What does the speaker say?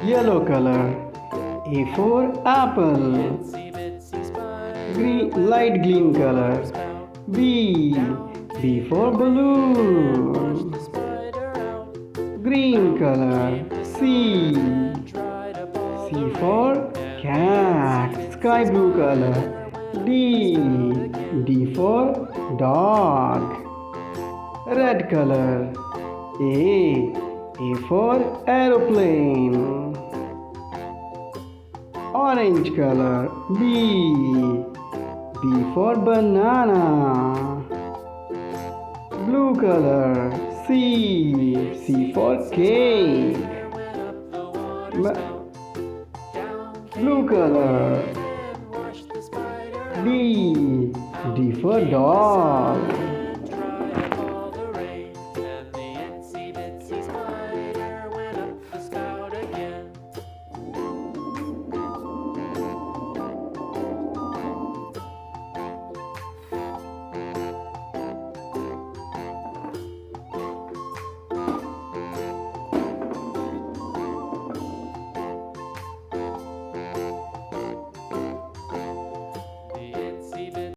Yellow color. A for apple. Light green color. B. B for balloon. Green color. C. C for cat. Sky blue color. D. D for dog. Red color. A. A for aeroplane. Orange color. B. B for banana. Blue color. C. C for cake. Blue color. D. D for dog.